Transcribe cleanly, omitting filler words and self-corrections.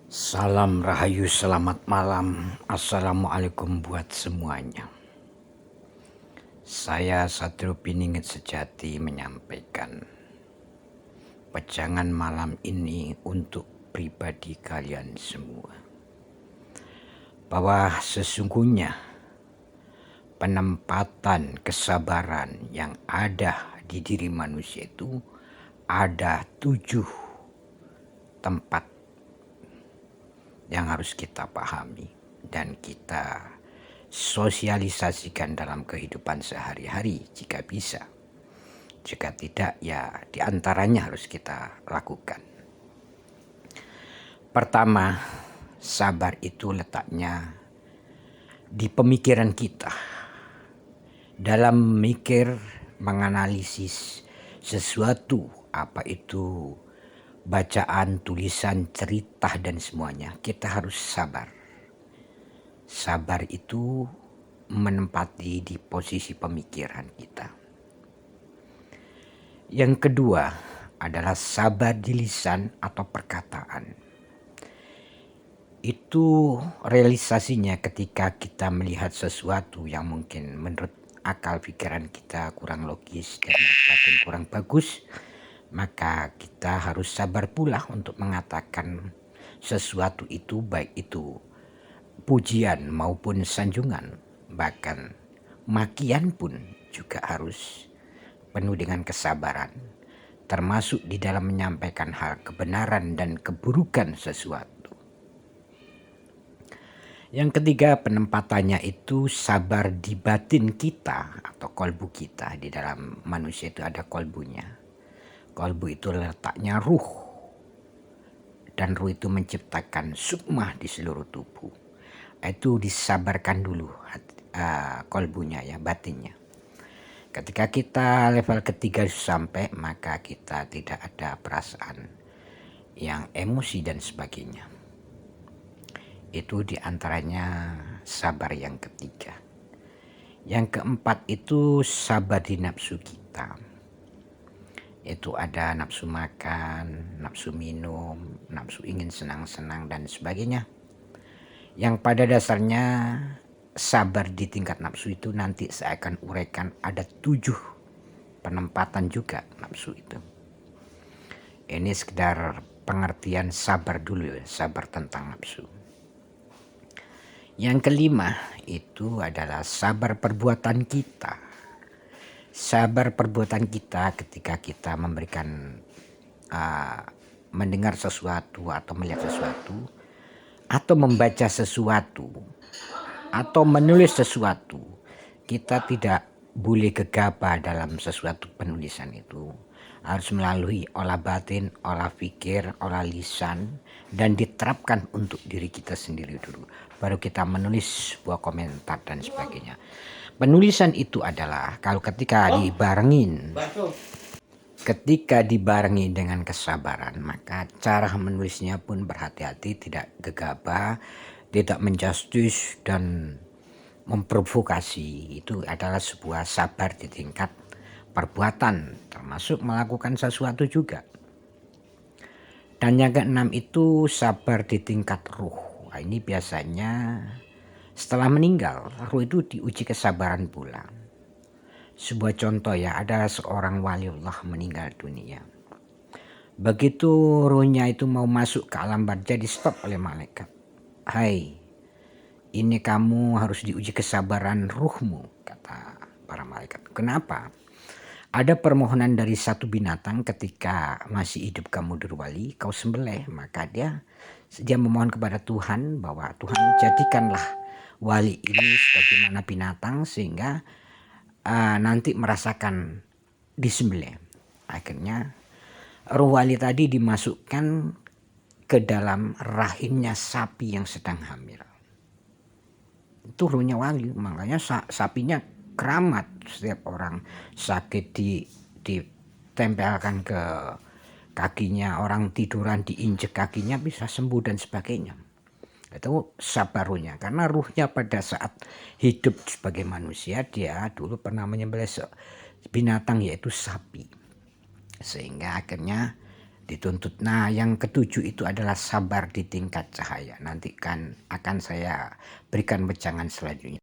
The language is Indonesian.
Salam Rahayu, selamat malam. Assalamualaikum buat semuanya. Saya Satrio Piningit Sejati menyampaikan pejangan malam ini untuk pribadi kalian semua. Bahwa sesungguhnya penempatan kesabaran yang ada di diri manusia itu ada 7 tempat yang harus kita pahami dan kita sosialisasikan dalam kehidupan sehari-hari jika bisa. Jika tidak, ya diantaranya harus kita lakukan. Pertama, sabar itu letaknya di pemikiran kita. Dalam memikir, menganalisis sesuatu, apa itu bacaan, tulisan, cerita, dan semuanya, kita harus sabar. Sabar itu menempati di posisi pemikiran kita. Yang kedua adalah sabar di lisan atau perkataan. Itu realisasinya ketika kita melihat sesuatu yang mungkin menurut akal pikiran kita kurang logis dan batin kurang bagus, maka kita harus sabar pula untuk mengatakan sesuatu itu, baik itu pujian maupun sanjungan, bahkan makian pun juga harus penuh dengan kesabaran, termasuk di dalam menyampaikan hal kebenaran dan keburukan sesuatu. Yang ketiga, penempatannya itu sabar di batin kita atau kolbu kita. Di dalam manusia itu ada kolbunya. Kolbu itu letaknya ruh, dan ruh itu menciptakan sukma di seluruh tubuh. Itu disabarkan dulu kolbunya, ya, batinnya. Ketika kita level ketiga sampai, maka kita tidak ada perasaan yang emosi dan sebagainya. Itu diantaranya sabar yang ketiga. Yang keempat itu sabar di nafsu kita. Itu ada nafsu makan, nafsu minum, nafsu ingin senang-senang dan sebagainya. Yang pada dasarnya sabar di tingkat nafsu itu nanti saya akan uraikan ada 7 penempatan juga nafsu itu. Ini sekedar pengertian sabar dulu ya, sabar tentang nafsu. Yang kelima itu adalah sabar perbuatan kita. Sabar perbuatan kita ketika kita memberikan mendengar sesuatu atau melihat sesuatu atau membaca sesuatu atau menulis sesuatu, kita tidak boleh gegabah dalam sesuatu penulisan itu. Harus melalui olah batin, olah pikir, olah lisan, dan diterapkan untuk diri kita sendiri dulu. Baru kita menulis sebuah komentar dan sebagainya. Penulisan itu adalah kalau ketika dibarengi dengan kesabaran, maka cara menulisnya pun berhati-hati, tidak gegabah, tidak menjustis dan memprovokasi. Itu adalah sebuah sabar di tingkat perbuatan, termasuk melakukan sesuatu juga. Dan yang keenam itu sabar di tingkat ruh. Nah, ini biasanya setelah meninggal, ruh itu diuji kesabaran pula. Sebuah contoh ya, ada seorang waliullah meninggal dunia. Begitu ruhnya itu mau masuk ke alam barzah, di stop oleh malaikat. Hai, ini kamu harus diuji kesabaran ruhmu, kata para malaikat. Kenapa? Ada permohonan dari satu binatang ketika masih hidup kamu durwali, kau sembelih, maka dia memohon kepada Tuhan bahwa Tuhan jadikanlah wali ini sebagaimana binatang sehingga nanti merasakan disembelih. Akhirnya ruh wali tadi dimasukkan ke dalam rahimnya sapi yang sedang hamil. Itu ruhnya wali, makanya sapinya keramat. Setiap orang sakit ditempelkan ke kakinya, orang tiduran diinjek kakinya bisa sembuh dan sebagainya. Itu sabar ruhnya, karena ruhnya pada saat hidup sebagai manusia dia dulu pernah menyembelih binatang yaitu sapi, sehingga akhirnya dituntut. Nah, yang ketujuh itu adalah sabar di tingkat cahaya. Nanti kan akan saya berikan wejangan selanjutnya.